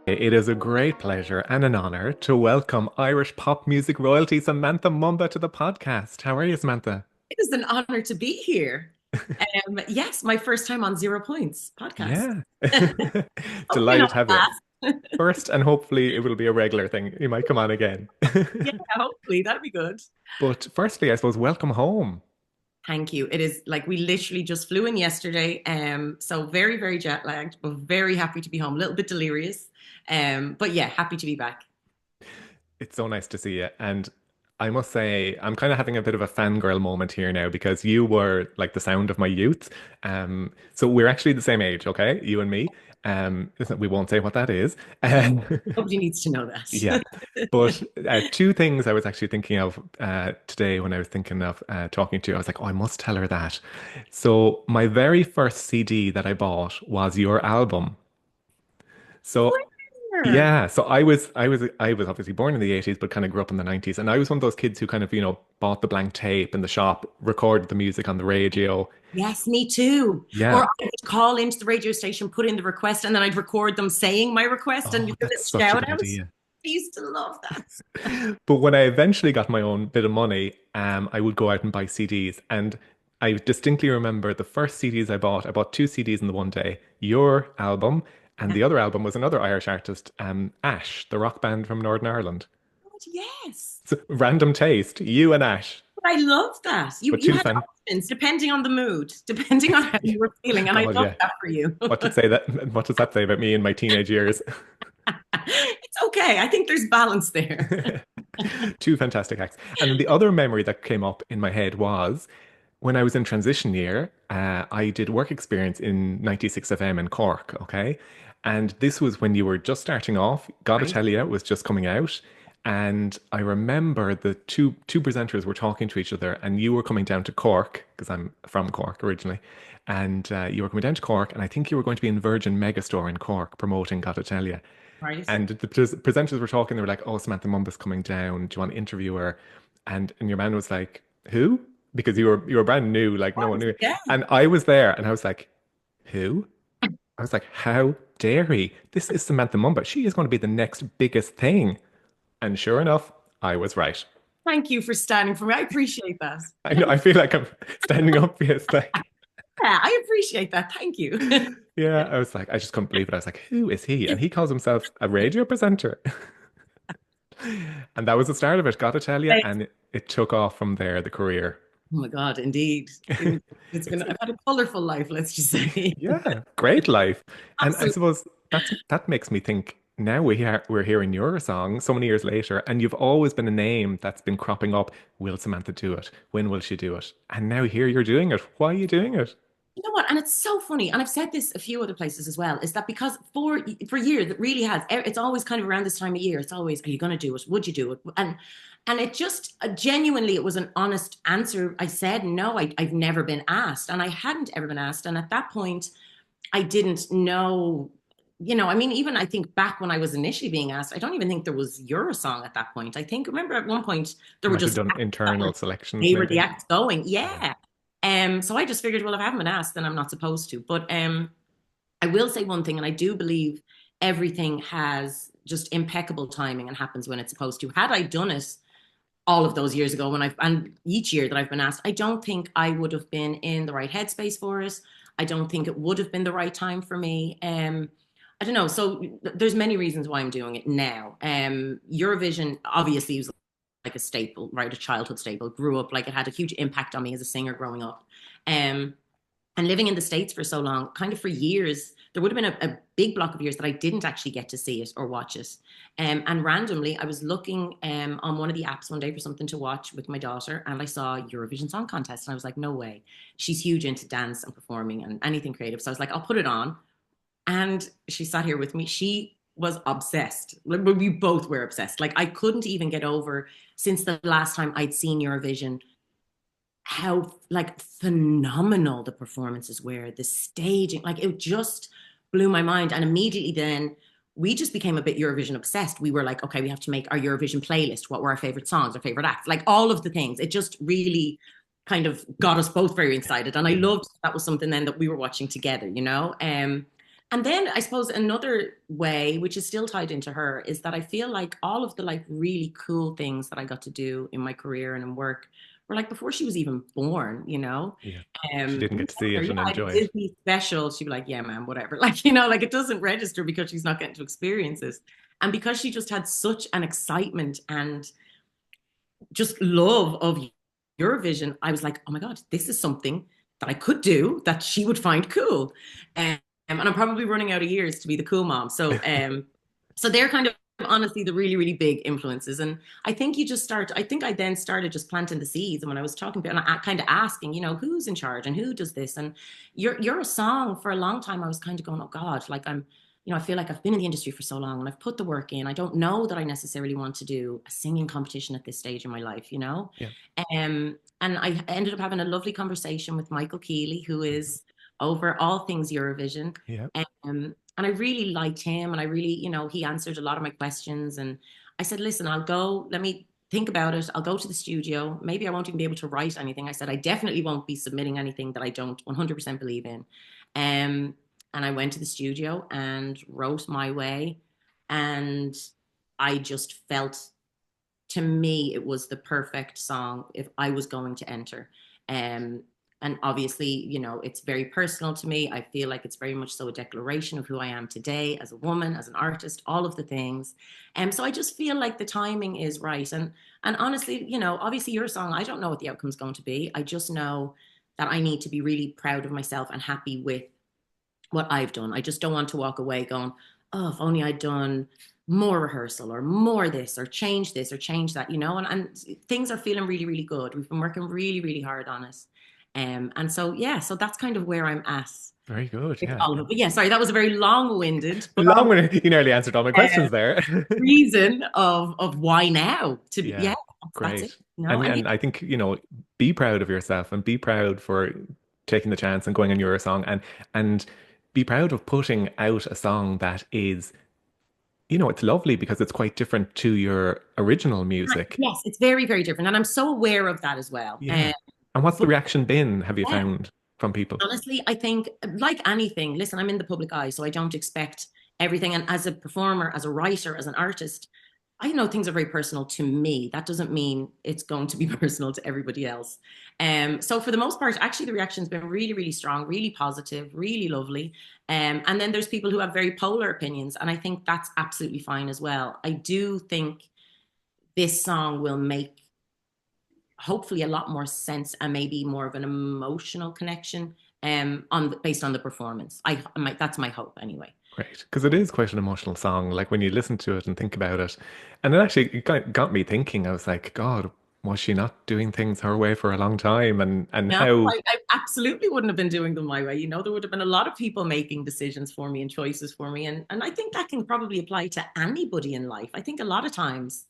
It is a great pleasure and an honor to welcome Irish pop music royalty Samantha Mumba to the podcast. How are you, Samantha? It is an honor to be here. Yes, my first time on Zero Points podcast. Yeah. Hopefully Delighted not to have you last. first, and hopefully it will be a regular thing. You might come on again. Yeah, hopefully that'd be good. But firstly, I suppose, welcome home. Thank you. It is like we literally just flew in yesterday. So very, very jet lagged, but very happy to be home. A little bit delirious. But yeah, happy to be back. It's so nice to see you. And I must say, I'm kind of having a bit of a fangirl moment here now because you were like the sound of my youth. So we're actually the same age, okay? You and me. We won't say what that is. Nobody needs to know Yeah. that. But two things I was actually thinking of today when I was thinking of talking to you. I was like, oh, I must tell her that. So my very first CD that I bought was your album. So Where? yeah, so I was obviously born in the 80s, but kind of grew up in the 90s. And I was one of those kids who kind of, bought the blank tape in the shop, recorded the music on the radio. Yes, me too. Or Yeah. I would call into the radio station, put in the request, and then I'd record them saying my request and Oh, do a that's little such a shout good out. idea. I used to love that. But when I eventually got my own bit of money, I would go out and buy CDs. And I distinctly remember the first CDs I bought. I bought two CDs in the one day. Your album, and the other album was another Irish artist, Ash, the rock band from Northern Ireland. God, yes. So, random taste, you and Ash, But I love that. You but you two had fan. options depending on the mood, depending on how you were feeling, and I God, love yeah. that for you. What does that say about me in my teenage years? It's okay. I think there's balance there. Two fantastic acts. And then the other memory that came up in my head was when I was in transition year, I did work experience in 96 FM in Cork, okay? And this was when you were just starting off. Gotta Right? tell you, it was just coming out. And I remember the two presenters were talking to each other, and you were coming down to Cork, because I'm from Cork originally. And you were coming down to Cork, and I think you were going to be in Virgin Megastore in Cork promoting Gotta Tell You. Right? And the presenters were talking. They were like, "Oh, Samantha Mumba's coming down. Do you want to interview her?" And your man was like, "Who?" Because you were brand new, like no one What? knew. Yeah. And I was there, and I was like, "Who?" I was like, "How dare he? This is Samantha Mumba. She is going to be the next biggest thing." And sure enough, I was right. Thank you for standing for me. I appreciate that. I know. I feel like I'm standing up for you. It's like, Yeah, I appreciate that. Thank you. yeah. I was like, I just couldn't believe it. I was like, "Who is he?" And he calls himself a radio presenter. And that was the start of it, gotta tell you. And it took off from there, the career. Oh my God, indeed. It's been, It's I've had a colorful life, let's just say. yeah, great life. And I Absolutely. suppose that makes me think now we're hearing your song so many years later, and you've always been a name that's been cropping up. Will Samantha do it? When will she do it? And now here you're doing it. Why are you doing it? You know what? And it's so funny, and I've said this a few other places as well, is that because for years it really has. It's always kind of around this time of year. It's always, are you going to do it? Would you do it? And it just genuinely, it was an honest answer. I said no. I've never been asked, and I hadn't ever been asked. And at that point, I didn't know. I mean, even I think back when I was initially being asked, I don't even think there was Eurosong at that point. I think remember at one point there You were might have just done acts that were internal selections, they were the maybe. acts going. Yeah. Yeah. So I just figured, well, if I haven't been asked, then I'm not supposed to. But I will say one thing, and I do believe everything has just impeccable timing and happens when it's supposed to. Had I done it all of those years ago and each year that I've been asked, I don't think I would have been in the right headspace for it. I don't think it would have been the right time for me. I don't know. So there's many reasons why I'm doing it now. Eurovision obviously was like a staple, right? A childhood staple. Grew up like it had a huge impact on me as a singer growing up. Um, and living in the States for so long, kind of for years, there would have been a big block of years that I didn't actually get to see it or watch it. And randomly, I was looking on one of the apps one day for something to watch with my daughter, and I saw Eurovision Song Contest, and I was like, no way. She's huge into dance and performing and anything creative. So I was like, I'll put it on. And she sat here with me. She was obsessed. Like, we both were obsessed. Like I couldn't even get over since the last time I'd seen Eurovision how like phenomenal the performances were, the staging, like it just blew my mind. And immediately then we just became a bit Eurovision obsessed. We were like, okay, we have to make our Eurovision playlist. What were our favorite songs, our favorite acts, like all of the things. It just really kind of got us both very excited. And I loved that was something then that we were watching together. And then I suppose another way, which is still tied into her, is that I feel like all of the like really cool things that I got to do in my career and in work were like before she was even born, you know? Yeah. She didn't get to see Yeah, it and a enjoy it. Disney special, she'd be like, yeah, man, whatever. Like, like it doesn't register because she's not getting to experience this. And because she just had such an excitement and just love of Eurovision, I was like, oh my God, this is something that I could do that she would find cool. And I'm probably running out of years to be the cool mom. So they're kind of honestly the really, really big influences. And I think I think I then started just planting the seeds. And when I was talking about and I kind of asking, who's in charge and who does this? And you're a song for a long time. I was kind of going, oh God, like I feel like I've been in the industry for so long and I've put the work in. I don't know that I necessarily want to do a singing competition at this stage in my life. Yeah. And I ended up having a lovely conversation with Michael Keeley, who is over all things Eurovision. Yeah. And I really liked him and I really, he answered a lot of my questions. And I said, listen, I'll go, let me think about it. I'll go to the studio. Maybe I won't even be able to write anything. I said, I definitely won't be submitting anything that I don't 100% believe in. Um, and I went to the studio and wrote my way. And I just felt, to me, it was the perfect song if I was going to enter. Um, and obviously, it's very personal to me. I feel like it's very much so a declaration of who I am today as a woman, as an artist, all of the things. And so I just feel like the timing is right. And honestly, obviously your song, I don't know what the outcome's going to be. I just know that I need to be really proud of myself and happy with what I've done. I just don't want to walk away going, oh, if only I'd done more rehearsal or more this or change that, and things are feeling really, really good. We've been working really, really hard on it. And so, yeah, so that's kind of where I'm at Very good. with Yeah. all of it. But yeah, sorry, that was a very long-winded, but Long one. You nearly answered all my uh, questions there. reason of why now to be, Yeah. yeah, that's it, Great. And and and I think, be proud of yourself and be proud for taking the chance and going on your song and be proud of putting out a song that is, it's lovely because it's quite different to your original music. yes, it's very, very different. And I'm so aware of that as well. Yeah. And what's the But reaction been, have you yeah, found from people? honestly, I think, like anything, listen, I'm in the public eye, so I don't expect everything. And as a performer, as a writer, as an artist, I know things are very personal to me. That doesn't mean it's going to be personal to everybody else. So for the most part, actually, the reaction's been really, really strong, really positive, really lovely. And then there's people who have very polar opinions, and I think that's absolutely fine as well. I do think this song will make hopefully a lot more sense and maybe more of an emotional connection based on the performance. That's my hope anyway. Great. Because it is quite an emotional song. Like when you listen to it and think about it. And it actually got me thinking. I was like, God, was she not doing things her way for a long time? And No, how, I absolutely wouldn't have been doing them my way. There would have been a lot of people making decisions for me and choices for me. And I think that can probably apply to anybody in life. I think a lot of times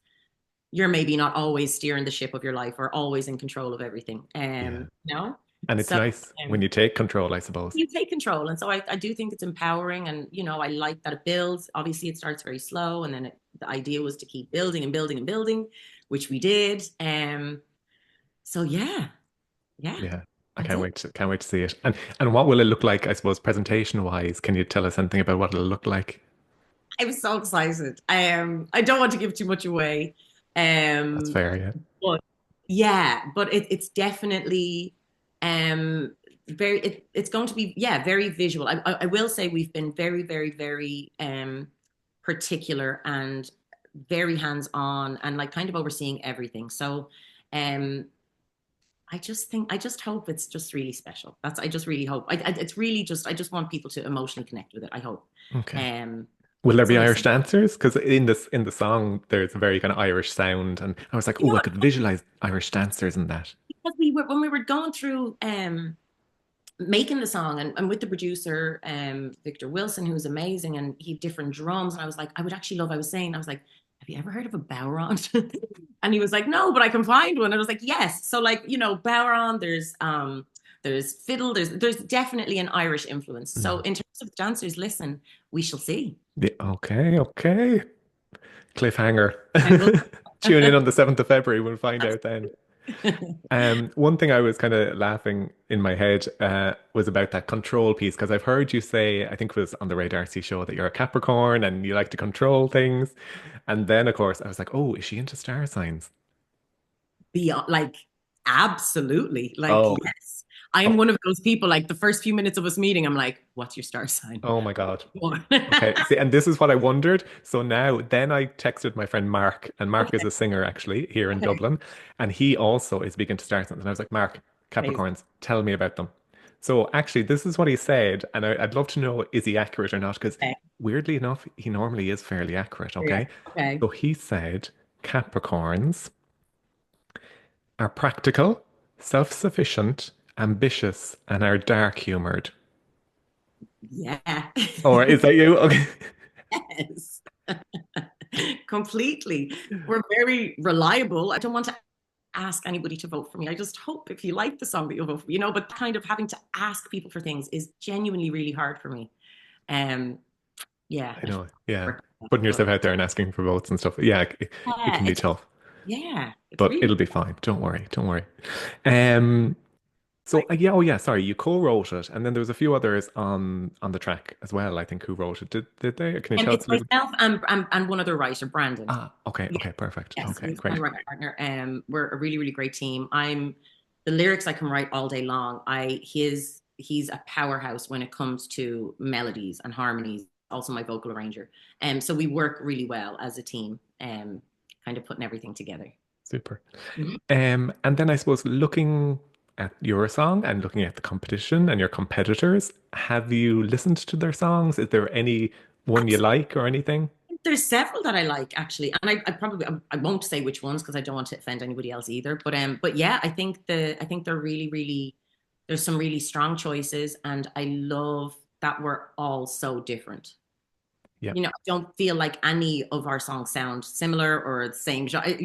you're maybe not always steering the ship of your life or always in control of everything. yeah. And it's So nice when um, you take control, I suppose. you take control. And so I do think it's empowering. And, I like that it builds. Obviously, it starts very slow. And then the idea was to keep building and building and building, which we did. So yeah, yeah, Yeah. I that's it. can't wait to see it. And what will it look like, I suppose, presentation wise? Can you tell us something about what it'll look like? I was so excited. I don't want to give too much away. That's Um, fair, yeah. but yeah, but it's definitely it's going to be, yeah, very visual. I will say we've been very, very, very particular and very hands-on and like kind of overseeing everything. So um I just hope it's just really special. I just really hope. It's really just, I just want people to emotionally connect with it. I hope. Okay. Um, Will there so be listen, Irish dancers? Because in the song, there's a very kind of Irish sound, and I was like, you oh, know, I could visualize Irish dancers in that. because when we were going through making the song and with the producer Victor Wilson, who's amazing, and he had different drums, and I was like, I was saying, I was like, have you ever heard of a bowron? And he was like, no, but I can find one. And I was like, yes. So like, bowron, there's fiddle, there's definitely an Irish influence. So Mm. in terms of dancers, listen, we shall see. Yeah, okay, okay. Cliffhanger. I will. Tune in on the 7th of February. We'll find That's out then. One thing I was kind of laughing in my head was about that control piece because I've heard you say, I think it was on the Ray Darcy show, that you're a Capricorn and you like to control things. And then, of course, I was like, oh, is she into star signs? Beyond, like, absolutely. Like, Oh, yes. I am oh, one of those people, like the first few minutes of us meeting, I'm like, what's your star sign? oh my God. What? Okay, see, and this is what I wondered. So now, then I texted my friend Mark, and Mark is Okay, a singer actually here in okay, Dublin, and he also is big into star signs. And I was like, Mark, amazing. Capricorns, tell me about them. So actually, this is what he said, and I'd love to know is he accurate or not? Because Okay, weirdly enough, he normally is fairly accurate. yeah, Okay, okay. so he said Capricorns are practical, self-sufficient, ambitious, and are dark-humored. Yeah. Or is that you? Okay. Yes. Completely. We're very reliable. I don't want to ask anybody to vote for me. I just hope if you like the song that you'll vote for me, but kind of having to ask people for things is genuinely really hard for me. Um, yeah, I I should know. Yeah. work on that, Putting but yourself out there and asking for votes and stuff. Yeah, it yeah, can be it's just, tough, yeah, it's but really it'll be fine. Don't worry. Don't worry. Um, so like, yeah, oh yeah, sorry, you co-wrote it, and then there was a few others on the track as well, I think, who wrote it. Did they? Can you tell it's us a little? myself and one other writer, Brandon. Ah, okay, Yeah, okay, perfect. yes, Okay, he's my great. writing partner. We're a really, really great team. I'm the lyrics I can write all day long. He's a powerhouse when it comes to melodies and harmonies. Also, my vocal arranger. So we work really well as a team. Kind of putting everything together. Super. Mhm. And then I suppose looking at your song and looking at the competition and your competitors, have you listened to their songs? Is there any one you like or anything? There's several that I like actually, and I probably I won't say which ones because I don't want to offend anybody else either. But yeah, I think they're really really there's some really strong choices, and I love that we're all so different. Yeah, I don't feel like any of our songs sound similar or the same. I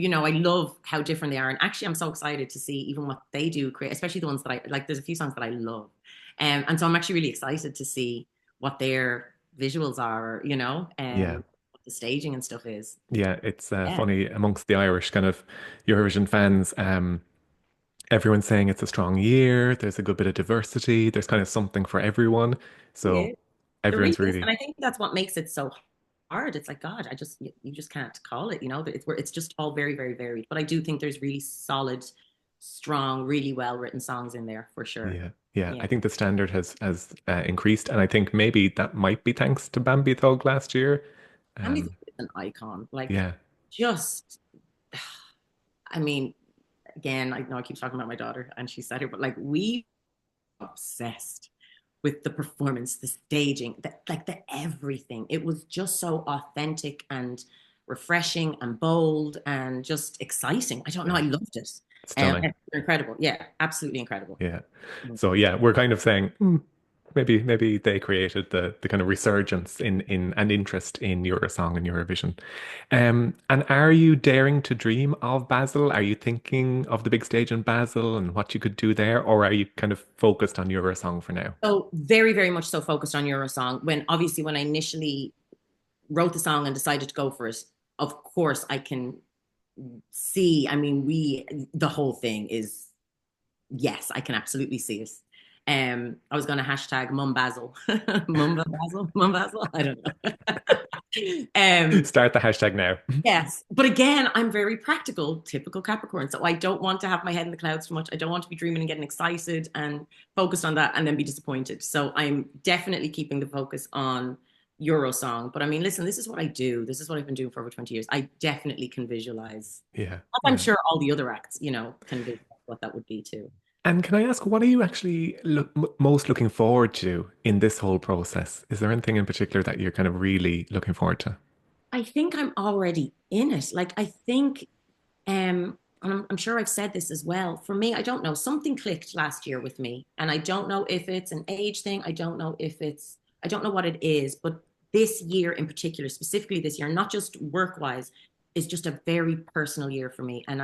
love how different they are, and actually, I'm so excited to see even what they do create, especially the ones that I like. There's a few songs that I love, and so I'm actually really excited to see what their visuals are. yeah. What the staging and stuff is. Yeah, it's Yeah, funny amongst the Irish kind of Eurovision fans. Everyone's saying it's a strong year. There's a good bit of diversity. There's kind of something for everyone. yeah. So There really everyone's is, and really, I think that's what makes it so hard. It's like God, you just can't call it. It's just all very very varied. But I do think there's really solid, strong, really well written songs in there for sure. yeah, yeah. Yeah. I think the standard has increased, and I think maybe that might be thanks to Bambi Thug last year. Tammy Um, is an icon. Like, yeah, just, I mean, again, I know I keep talking about my daughter and she said it, but like, we obsessed with the performance, the staging, the everything. It was just so authentic and refreshing and bold and just exciting. I don't know. I yeah, loved it. stunning. Incredible. Yeah, absolutely incredible. Yeah. So yeah, we're kind of saying maybe they created the kind of resurgence in an interest in Eurosong and Eurovision. And are you daring to dream of Basel? Are you thinking of the big stage in Basel and what you could do there, or are you kind of focused on Eurosong for now? So very, very much so focused on Eurosong. When I initially wrote the song and decided to go for it, of course I can see. I mean, the whole thing is, yes, I can absolutely see it. I was going to hashtag Mum Basil, Mumba Basil, Mum Basil. I don't know. Start the hashtag now. Yes, but again, I'm very practical, typical Capricorn. So I don't want to have my head in the clouds too much. I don't want to be dreaming and getting excited and focused on that and then be disappointed. So I'm definitely keeping the focus on Eurosong. But I mean, listen, this is what I do. This is what I've been doing for over 20 years. I definitely can visualize. Yeah, I'm yeah. sure all the other acts, can visualize what that would be too. And can I ask, what are you actually most looking forward to in this whole process? Is there anything in particular that you're kind of really looking forward to? I think I'm already in it. Like I think and I'm sure I've said this as well. For me, I don't know. Something clicked last year with me. And I don't know if it's an age thing. I don't know what it is. But this year in particular, specifically this year, not just work wise, is just a very personal year for me. And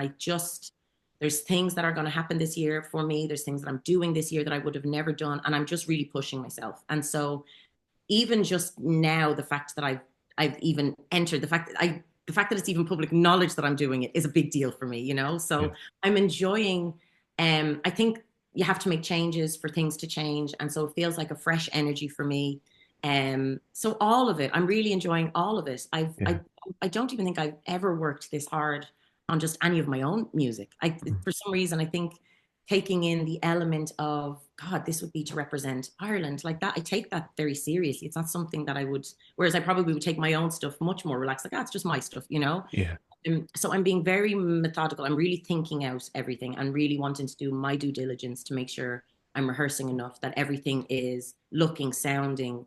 there's things that are going to happen this year for me. There's things that I'm doing this year that I would have never done. And I'm just really pushing myself. And so even just now, the fact that I've even entered, the fact that the fact that it's even public knowledge that I'm doing it is a big deal for me, you know? Yeah. So I'm enjoying, I think you have to make changes for things to change. And so it feels like a fresh energy for me. So all of it, I'm really enjoying all of it. Yeah. I don't even think I've ever worked this hard on just any of my own music. Mhm. For some reason, I think taking in the element of God, this would be to represent Ireland like that. I take that very seriously. It's not something that I would, whereas I probably would take my own stuff much more relaxed. Like, ah, it's just my stuff, you know? Yeah. So I'm being very methodical. I'm really thinking out everything and really wanting to do my due diligence to make sure I'm rehearsing enough that everything is looking, sounding,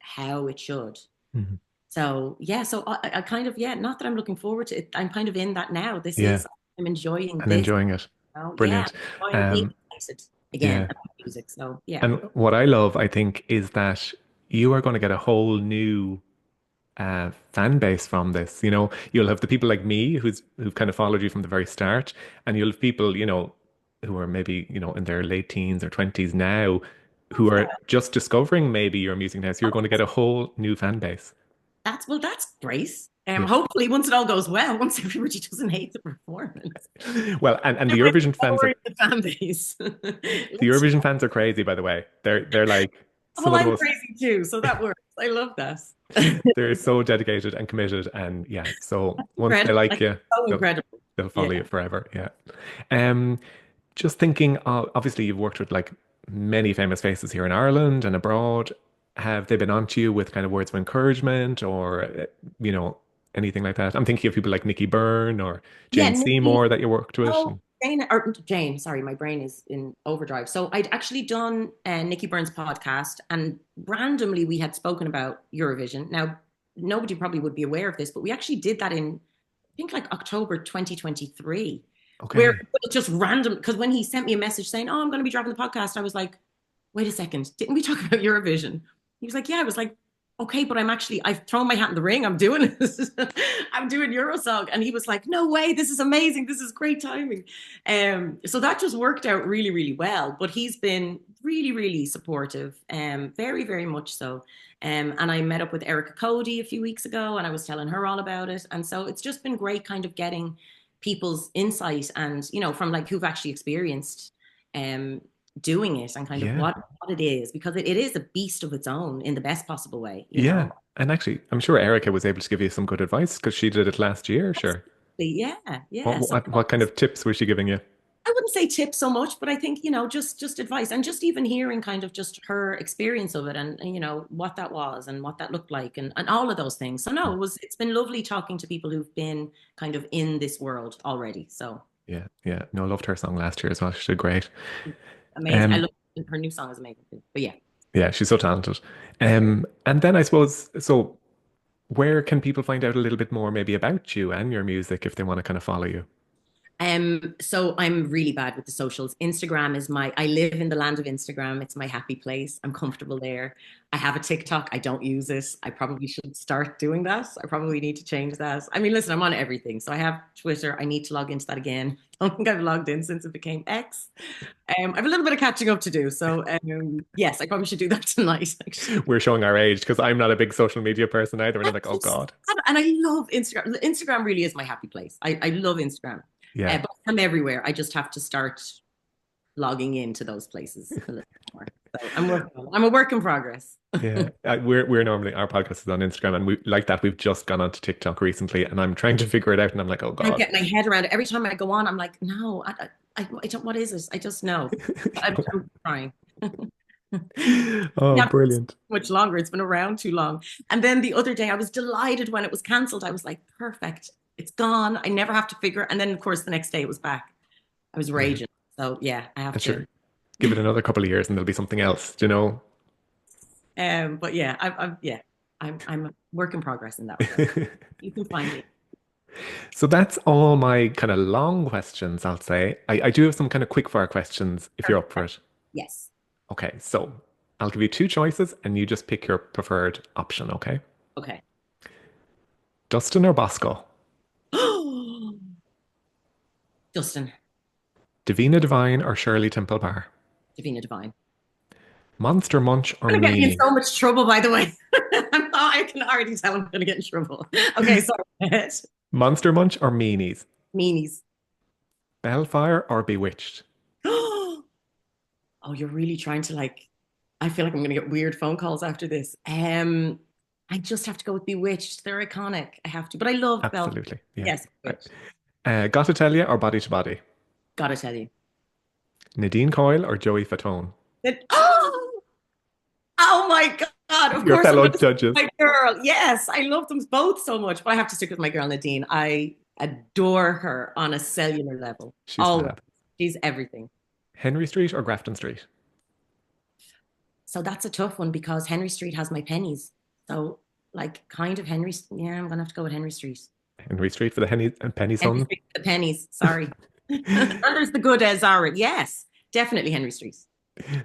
how it should. Mhm. So yeah, so I kind of yeah, not that I'm looking forward to it. I'm kind of in that now. Yeah. I'm enjoying And this. enjoying it. Yeah, Brilliant. I'm enjoying being Um, excited again yeah. about music. So yeah, And what I love, I think, is that you are going to get a whole new fan base from this. You know, you'll have the people like me who've kind of followed you from the very start, and you'll have people, who are maybe, in their late teens or 20s now, who love are that. just discovering maybe your music now. So you're going to get a whole new fan base. That's well, that's great. Yeah. Hopefully, once it all goes well, once everybody doesn't hate the performance, Well, and the don't Eurovision fans are worry the fan base. the Eurovision fans are crazy, by the way. They're like some Well, of the I'm most crazy too, so that works. I love that. they're so dedicated and committed, and yeah, so once they Incredible, like like you, so they'll incredible. they'll Yeah. follow you forever. Yeah. Um, just thinking, obviously you've worked with like many famous faces here in Ireland and abroad. Have they been on to you with kind of words of encouragement or you know anything like that? I'm thinking of people like Nicky Byrne or Yeah, Jane Nikki. Seymour that you worked with. Oh, Jane, or Jane, sorry, my brain is in overdrive. So I'd actually done Nikki Burns' podcast, and randomly we had spoken about Eurovision. Now, nobody probably would be aware of this, but we actually did that in, I think, like October 2023, where Okay. it just random, because when he sent me a message saying, "Oh, I'm going to be dropping the podcast," I was like, wait a second, didn't we talk about Eurovision? He was like, yeah. I was like, okay, but I've thrown my hat in the ring. I'm doing this. I'm doing Eurosong. And he was like, no way, this is amazing. This is great timing. So that just worked out really, really well. But he's been really, really supportive, very, very much so. And I met up with Erica Cody a few weeks ago and I was telling her all about it. And so it's just been great kind of getting people's insight and, from like who've actually experienced um, doing it and kind of Yeah. what it is because it is a beast of its own in the best possible way, Yeah. And actually, I'm sure Erica was able to give you some good advice because she did it last year, sure. yeah, What, yeah. So what kind of tips was she giving you? I wouldn't say tips so much, but I think just advice and just even hearing kind of just her experience of it and what that was and what that looked like and all of those things. So no, it's been lovely talking to people who've been kind of in this world already. So Yeah, yeah. No, I loved her song last year as well. She did great. amazing. I Um, love her new song is amazing too. But yeah. yeah, she's so talented. And then I suppose, so where can people find out a little bit more maybe about you and your music if they want to kind of follow you? So I'm really bad with the socials. Instagram is I live in the land of Instagram. It's my happy place. I'm comfortable there. I have a TikTok. I don't use it. I probably should start doing that. I probably need to change that. I mean, listen, I'm on everything. So I have Twitter. I need to log into that again. I don't think I've logged in since it became X. I have a little bit of catching up to do. So yes, I probably should do that tonight, actually. We're showing our age because I'm not a big social media person either. And I'm like, oh God. And I love Instagram. Instagram really is my happy place. I love Instagram. Yeah. But I'm everywhere. I just have to start logging into those places a little more. So I'm working on it. I'm a work in progress. Yeah. We're normally, our podcast is on Instagram and we like that. We've just gone on to TikTok recently and I'm trying to figure it out and I'm like, oh I God. get my head around it. Every time I go on, I'm like, no, I don't, what is this? I just know. I'm trying. Oh, Yeah, brilliant. much longer. It's been around too long. And then the other day, I was delighted when it was cancelled. I was like, perfect. It's gone. I never have to figure. And then, of course, the next day it was back. I was Yeah. raging. So yeah, I have And to. sure. Give it another couple of years and there'll be something else, you know? But yeah, I'm a work in progress in that regard. You can find me. So that's all my kind of long questions, I'll say. I do have some kind of quick fire questions if you're up for it. Yes. Okay, so I'll give you two choices and you just pick your preferred option, okay? Okay. Dustin or Bosco? Justin, Davina Divine or Shirley Temple Bar? Davina Divine. Monster Munch or I'm gonna get me in Meanies? so much trouble, by the way. I can already tell I'm gonna get in trouble. Okay, sorry. Monster Munch or Meanies? Meanies. Bellfire or Bewitched? Oh, you're really trying to like. I feel like I'm gonna get weird phone calls after this. I just have to go with Bewitched. They're iconic. I have to, but I love Belle. Absolutely. Yeah. Yes, Bewitched. Gotta Tell You or Body to Body? Gotta tell you. Nadine Coyle or Joey Fatone? Oh my God. Of Your course I'm fellow gonna stick judges. with my girl. Yes, I love them both so much, but I have to stick with my girl Nadine. I adore her on a cellular level. She's Always. fab. She's everything. Henry Street or Grafton Street? So that's a tough one because Henry Street has my pennies. So like kind of Henry, yeah, I'm gonna have to go with Henry Street. Henry Street for the Henny and Penny Henry Sun. Street, the pennies. Sorry. And there's the good Zara. Yes, definitely Henry Street.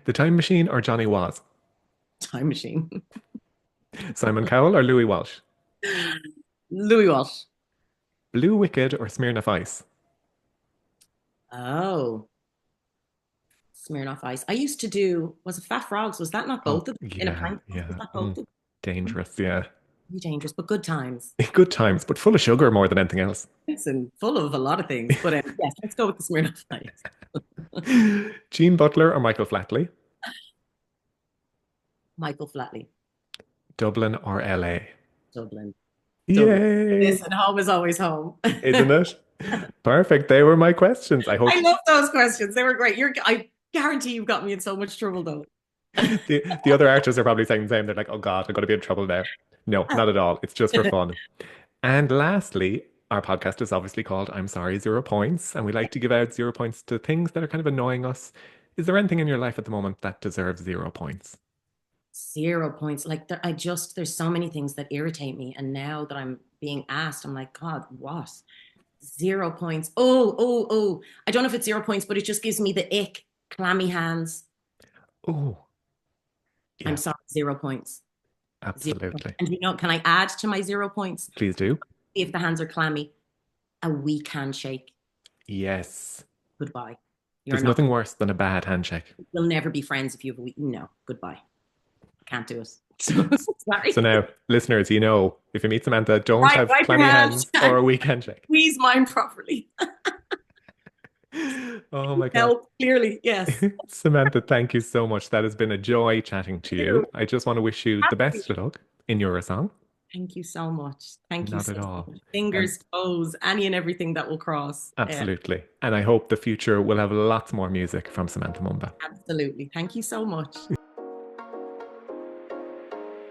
The Time Machine or Johnny Was? Time machine. Simon Cowell or Louis Walsh? Louis Walsh. Blue Wicked or Smirnoff Ice? Oh, Smirnoff Ice. I used to do, was it Fat Frogs? Was that not Oh, both of them in a yeah, pint? Was yeah. that both of them? Dangerous, yeah. Very dangerous, but good times. Good times, but full of sugar more than anything else. Listen, full of a lot of things. But yes, let's go with the Smirnoff Ice. Gene Butler or Michael Flatley? Michael Flatley, Dublin or LA? Dublin. Dublin. Yay! Listen, home is always home. Isn't it? Perfect. They were my questions. I hope I love those questions. They were great. I guarantee you've got me in so much trouble though. the other artists are probably saying the same. They're like, oh God, I'm going to be in trouble now. No, not at all. It's just for fun. And lastly, our podcast is obviously called I'm Sorry, 0 Points. And we like to give out 0 points to things that are kind of annoying us. Is there anything in your life at the moment that deserves 0 points? 0 points. Like there's so many things that irritate me. And now that I'm being asked, I'm like, God, what? 0 points. Oh. I don't know if it's 0 points, but it just gives me the ick. Clammy hands. Oh, I'm yeah, sorry, 0 points. 0 points. absolutely. And can I add to my 0 points? Please do. If the hands are clammy, a weak handshake. Yes. Goodbye. You're There's not, nothing worse than a bad handshake. we'll never be friends if you have a weak, no, goodbye. Can't do it. Sorry. So now, listeners, if you meet Samantha, don't Right, have wipe your clammy hands hands or a weak handshake. Squeeze mine properly. Oh my God. Help, clearly, yes. Samantha, thank you so much. That has been a joy chatting to you. I just want to wish you the best of luck in Eurosong. Thank you so much. Thank you Not so at all. much. And Fingers, toes, any and everything that will cross. absolutely. And I hope the future will have lots more music from Samantha Mumba. Absolutely. Thank you so much.